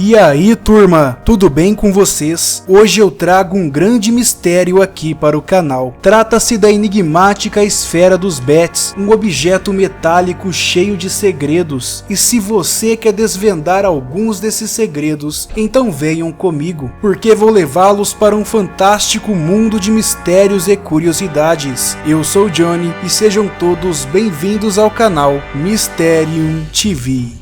E aí, turma, tudo bem com vocês? Hoje eu trago um grande mistério aqui para o canal. Trata-se da enigmática esfera dos Bats, um objeto metálico cheio de segredos. E se você quer desvendar alguns desses segredos, então venham comigo, porque vou levá-los para um fantástico mundo de mistérios e curiosidades. Eu sou Johnny e sejam todos bem-vindos ao canal Mysterium TV.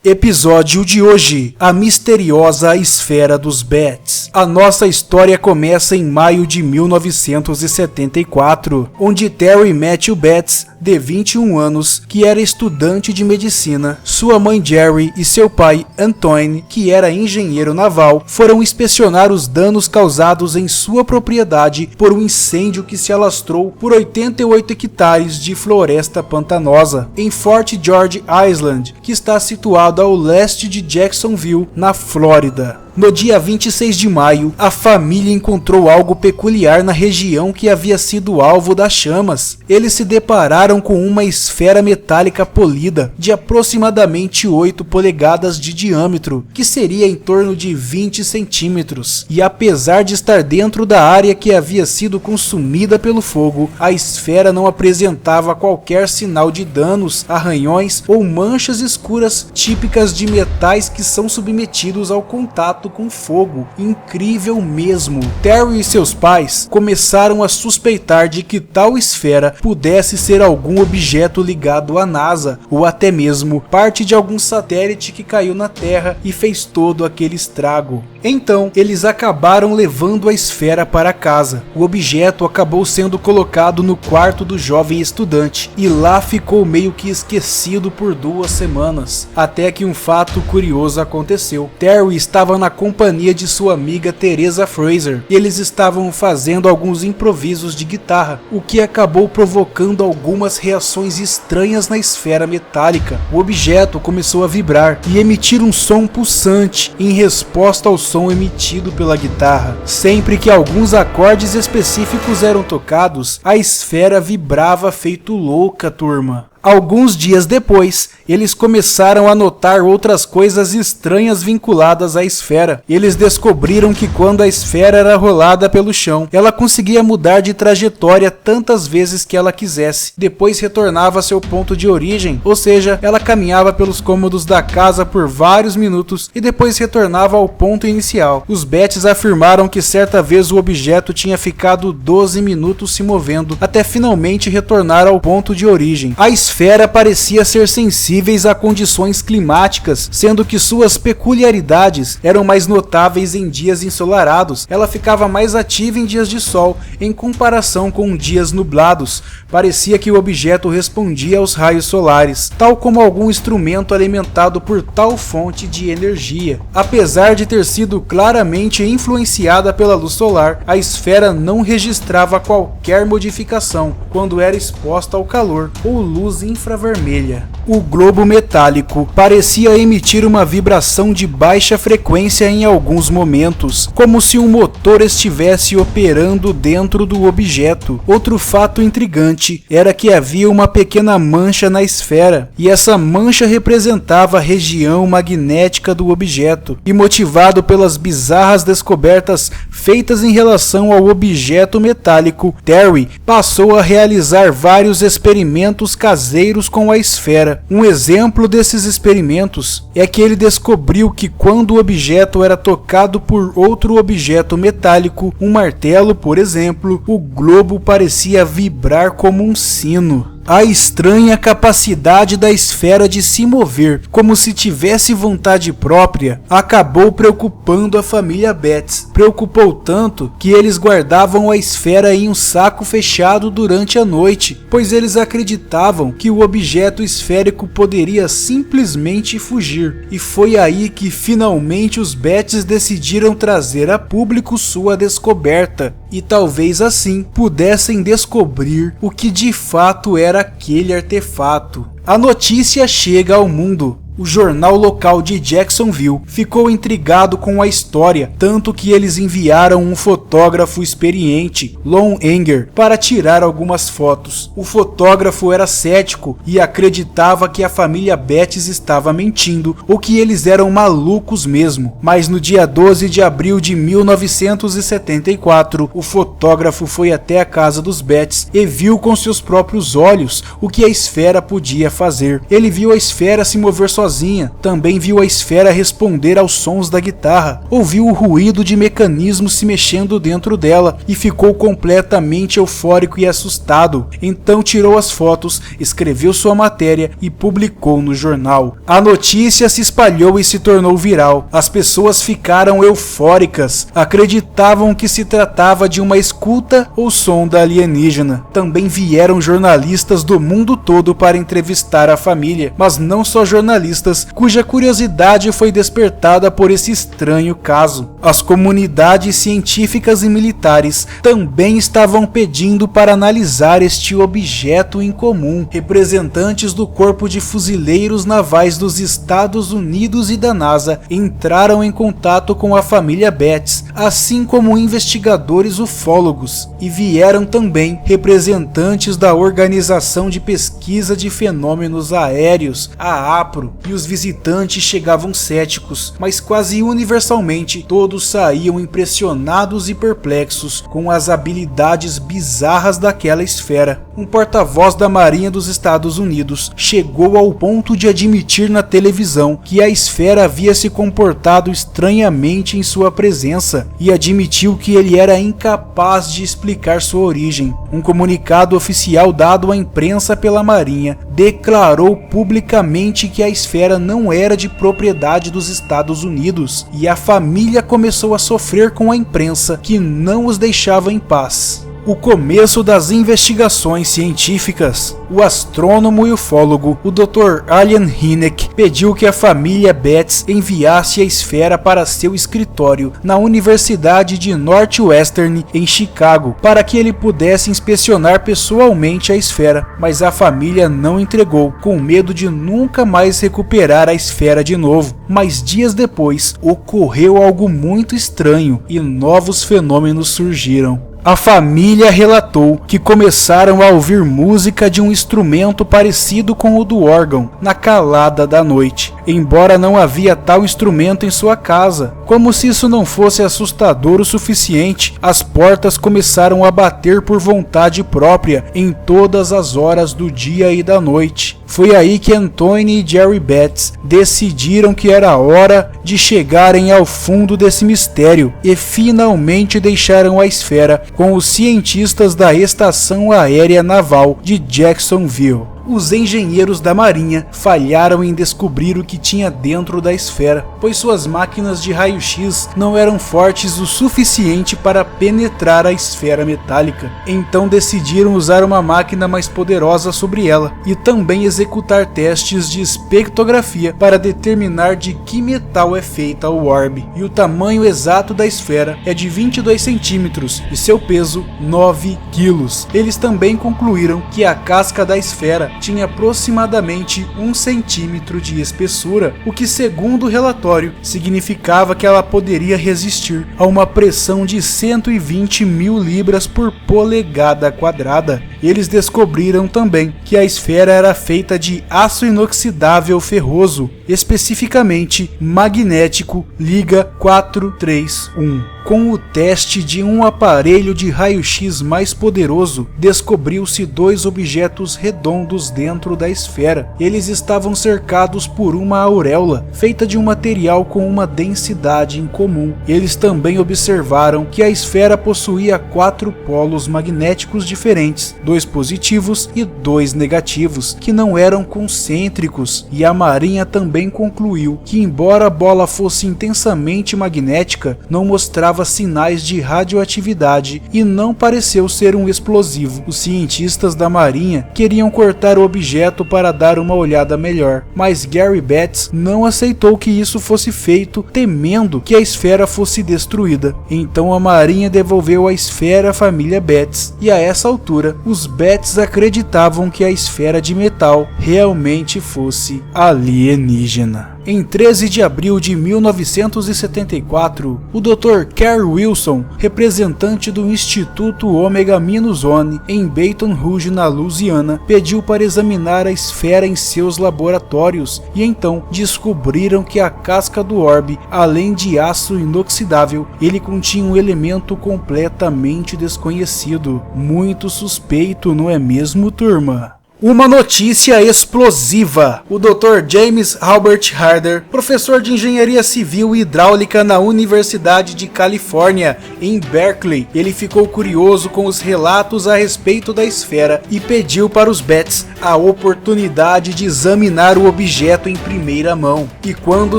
Episódio de hoje, a misteriosa esfera dos Bats. A nossa história começa em maio de 1974, onde Terry Matthew Bats, de 21 anos, que era estudante de medicina, sua mãe Jerry e seu pai Antoine, que era engenheiro naval, foram inspecionar os danos causados em sua propriedade por um incêndio que se alastrou por 88 hectares de floresta pantanosa em Fort George Island, que está situado ao leste de Jacksonville, na Flórida. No dia 26 de maio, a família encontrou algo peculiar na região que havia sido alvo das chamas. Eles se depararam com uma esfera metálica polida de aproximadamente 8 polegadas de diâmetro, que seria em torno de 20 centímetros. E apesar de estar dentro da área que havia sido consumida pelo fogo, a esfera não apresentava qualquer sinal de danos, arranhões ou manchas escuras típicas de metais que são submetidos ao contato com fogo. Incrível mesmo. Terry e seus pais começaram a suspeitar de que tal esfera pudesse ser algum objeto ligado à NASA, ou até mesmo parte de algum satélite que caiu na Terra e fez todo aquele estrago. Então, eles acabaram levando a esfera para casa. O objeto acabou sendo colocado no quarto do jovem estudante, e lá ficou meio que esquecido por 2 semanas, até que um fato curioso aconteceu. Terry estava na companhia de sua amiga Teresa Fraser, e eles estavam fazendo alguns improvisos de guitarra, o que acabou provocando algumas reações estranhas na esfera metálica. O objeto começou a vibrar e emitir um som pulsante em resposta ao som emitido pela guitarra. Sempre que alguns acordes específicos eram tocados, a esfera vibrava feito louca, turma. Alguns dias depois, eles começaram a notar outras coisas estranhas vinculadas à esfera. Eles descobriram que quando a esfera era rolada pelo chão, ela conseguia mudar de trajetória tantas vezes que ela quisesse. Depois retornava a seu ponto de origem, ou seja, ela caminhava pelos cômodos da casa por vários minutos e depois retornava ao ponto inicial. Os Bats afirmaram que certa vez o objeto tinha ficado 12 minutos se movendo, até finalmente retornar ao ponto de origem. A esfera parecia ser sensíveis a condições climáticas, sendo que suas peculiaridades eram mais notáveis em dias ensolarados. Ela ficava mais ativa em dias de sol, em comparação com dias nublados. Parecia que o objeto respondia aos raios solares, tal como algum instrumento alimentado por tal fonte de energia. Apesar de ter sido claramente influenciada pela luz solar, a esfera não registrava qualquer modificação quando era exposta ao calor ou luz infravermelha. O globo metálico parecia emitir uma vibração de baixa frequência em alguns momentos, como se um motor estivesse operando dentro do objeto. Outro fato intrigante era que havia uma pequena mancha na esfera, e essa mancha representava a região magnética do objeto. E motivado pelas bizarras descobertas feitas em relação ao objeto metálico, Terry passou a realizar vários experimentos caseiros com a esfera. Um exemplo desses experimentos é que ele descobriu que quando o objeto era tocado por outro objeto metálico, um martelo, por exemplo, o globo parecia vibrar como um sino. A estranha capacidade da esfera de se mover, como se tivesse vontade própria, acabou preocupando a família Bats. Preocupou tanto que eles guardavam a esfera em um saco fechado durante a noite, pois eles acreditavam que o objeto esférico poderia simplesmente fugir. E foi aí que finalmente os Bats decidiram trazer a público sua descoberta, e talvez assim pudessem descobrir o que de fato era aquele artefato. A notícia chega ao mundo. O jornal local de Jacksonville ficou intrigado com a história, tanto que eles enviaram um fotógrafo experiente, Lon Anger, para tirar algumas fotos. O fotógrafo era cético e acreditava que a família Betts estava mentindo ou que eles eram malucos mesmo. Mas no dia 12 de abril de 1974, o fotógrafo foi até a casa dos Betts e viu com seus próprios olhos o que a esfera podia fazer. Ele viu a esfera se mover sozinha, também viu a esfera responder aos sons da guitarra, ouviu o ruído de mecanismos se mexendo dentro dela e ficou completamente eufórico e assustado. Então tirou as fotos, escreveu sua matéria e publicou no jornal. A notícia se espalhou e se tornou viral. As pessoas ficaram eufóricas, acreditavam que se tratava de uma escuta ou sonda alienígena. Também vieram jornalistas do mundo todo para entrevistar a família, mas não só jornalistas, cuja curiosidade foi despertada por esse estranho caso. As comunidades científicas e militares também estavam pedindo para analisar este objeto incomum. Representantes do Corpo de Fuzileiros Navais dos Estados Unidos e da NASA entraram em contato com a família Betts, assim como investigadores ufólogos, e vieram também representantes da Organização de Pesquisa de Fenômenos Aéreos, a APRO, e os visitantes chegavam céticos, mas quase universalmente todos saíam impressionados e perplexos com as habilidades bizarras daquela esfera. Um porta-voz da Marinha dos Estados Unidos chegou ao ponto de admitir na televisão que a esfera havia se comportado estranhamente em sua presença e admitiu que ele era incapaz de explicar sua origem. Um comunicado oficial dado à imprensa pela Marinha declarou publicamente que a esfera não era de propriedade dos Estados Unidos, e a família começou a sofrer com a imprensa, que não os deixava em paz. O começo das investigações científicas. O astrônomo e ufólogo, o Dr. Allen Hynek, pediu que a família Betts enviasse a esfera para seu escritório na Universidade de Northwestern, em Chicago, para que ele pudesse inspecionar pessoalmente a esfera, mas a família não entregou, com medo de nunca mais recuperar a esfera de novo. Mas dias depois, ocorreu algo muito estranho e novos fenômenos surgiram. A família relatou que começaram a ouvir música de um instrumento parecido com o do órgão na calada da noite, embora não havia tal instrumento em sua casa. Como se isso não fosse assustador o suficiente, as portas começaram a bater por vontade própria em todas as horas do dia e da noite. Foi aí que Anthony e Jerry Betts decidiram que era hora de chegarem ao fundo desse mistério e finalmente deixaram a esfera com os cientistas da Estação Aérea Naval de Jacksonville. Os engenheiros da Marinha falharam em descobrir o que tinha dentro da esfera, pois suas máquinas de raio-x não eram fortes o suficiente para penetrar a esfera metálica. Então decidiram usar uma máquina mais poderosa sobre ela e também executar testes de espectrografia para determinar de que metal é feita o orbe. E o tamanho exato da esfera é de 22 centímetros e seu peso 9 quilos. Eles também concluíram que a casca da esfera tinha aproximadamente 1 centímetro de espessura, o que, segundo o relatório, significava que ela poderia resistir a uma pressão de 120 mil libras por polegada quadrada. Eles descobriram também que a esfera era feita de aço inoxidável ferroso, especificamente magnético liga 431. Com o teste de um aparelho de raio-x mais poderoso, descobriu-se 2 objetos redondos dentro da esfera. Eles estavam cercados por uma auréola, feita de um material com uma densidade incomum. Eles também observaram que a esfera possuía 4 polos magnéticos diferentes, 2 positivos e 2 negativos, que não eram concêntricos, e a Marinha também concluiu que, embora a bola fosse intensamente magnética, não mostrava sinais de radioatividade e não pareceu ser um explosivo. Os cientistas da Marinha queriam cortar o objeto para dar uma olhada melhor, mas Gary Betts não aceitou que isso fosse feito, temendo que a esfera fosse destruída. Então a Marinha devolveu a esfera à família Betts, e a essa altura os os Bats acreditavam que a esfera de metal realmente fosse alienígena. Em 13 de abril de 1974, o Dr. Kerr Wilson, representante do Instituto Omega-One em Baton Rouge, na Louisiana, pediu para examinar a esfera em seus laboratórios e então descobriram que a casca do orbe, além de aço inoxidável, ele continha um elemento completamente desconhecido. Muito suspeito, não é mesmo, turma? Uma notícia explosiva. O Dr. James Albert Harder, professor de engenharia civil e hidráulica na Universidade de Califórnia, em Berkeley, ele ficou curioso com os relatos a respeito da esfera e pediu para os Bats a oportunidade de examinar o objeto em primeira mão. E quando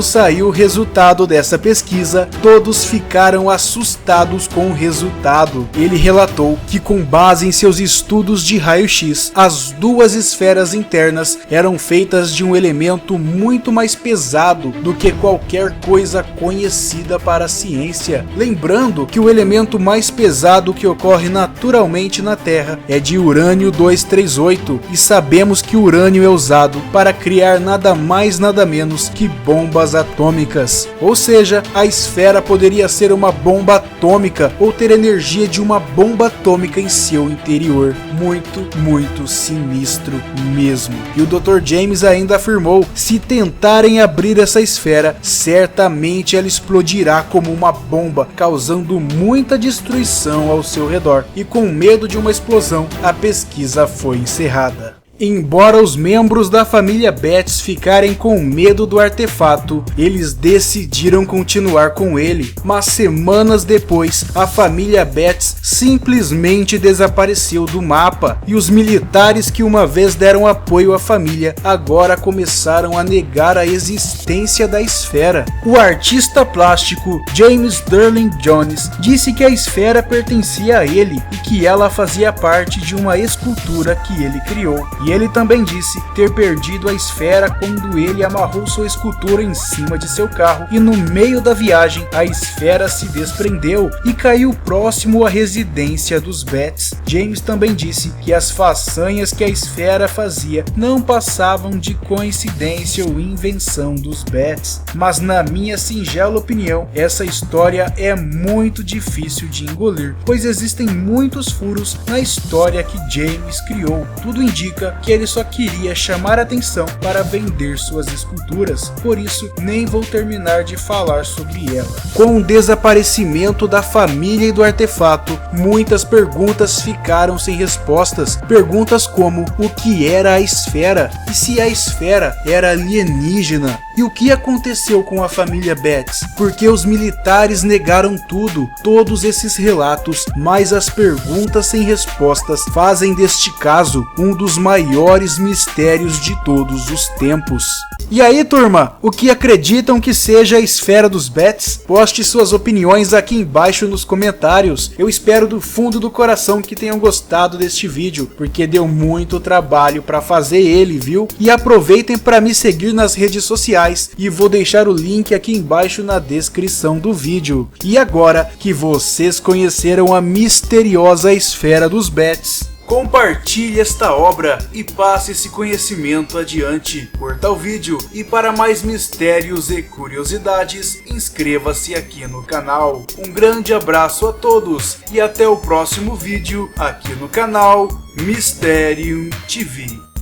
saiu o resultado dessa pesquisa, todos ficaram assustados com o resultado. Ele relatou que, com base em seus estudos de raio-x, as duas esferas internas eram feitas de um elemento muito mais pesado do que qualquer coisa conhecida para a ciência. Lembrando que o elemento mais pesado que ocorre naturalmente na Terra é de urânio 238 e sabemos que o urânio é usado para criar nada mais nada menos que bombas atômicas. Ou seja, a esfera poderia ser uma bomba atômica ou ter energia de uma bomba atômica em seu interior. Muito sinistro mesmo. E o Dr. James ainda afirmou: se tentarem abrir essa esfera, certamente ela explodirá como uma bomba, causando muita destruição ao seu redor. E com medo de uma explosão, a pesquisa foi encerrada. Embora os membros da família Bats ficarem com medo do artefato, eles decidiram continuar com ele, mas semanas depois, a família Bats simplesmente desapareceu do mapa, e os militares que uma vez deram apoio à família agora começaram a negar a existência da esfera. O artista plástico James Sterling Jones disse que a esfera pertencia a ele e que ela fazia parte de uma escultura que ele criou. E ele também disse ter perdido a esfera quando ele amarrou sua escultura em cima de seu carro e no meio da viagem a esfera se desprendeu e caiu próximo à residência dos Bats. James também disse que as façanhas que a esfera fazia não passavam de coincidência ou invenção dos Bats. Mas na minha singela opinião, essa história é muito difícil de engolir, pois existem muitos furos na história que James criou. Tudo indica que ele só queria chamar atenção para vender suas esculturas, por isso nem vou terminar de falar sobre ela. Com o desaparecimento da família e do artefato, muitas perguntas ficaram sem respostas. Perguntas como: o que era a esfera? E se a esfera era alienígena? E o que aconteceu com a família Bats? Porque os militares negaram tudo? Todos esses relatos, mais as perguntas sem respostas, fazem deste caso um dos maiores mistérios de todos os tempos. E aí, turma, o que acreditam que seja a esfera dos Bats? Poste suas opiniões aqui embaixo nos comentários. Eu espero do fundo do coração que tenham gostado deste vídeo, porque deu muito trabalho para fazer ele, viu? E aproveitem para me seguir nas redes sociais e vou deixar o link aqui embaixo na descrição do vídeo. E agora que vocês conheceram a misteriosa esfera dos Bats, compartilhe esta obra e passe esse conhecimento adiante. Curta o vídeo e para mais mistérios e curiosidades, inscreva-se aqui no canal. Um grande abraço a todos e até o próximo vídeo aqui no canal Mysterium TV.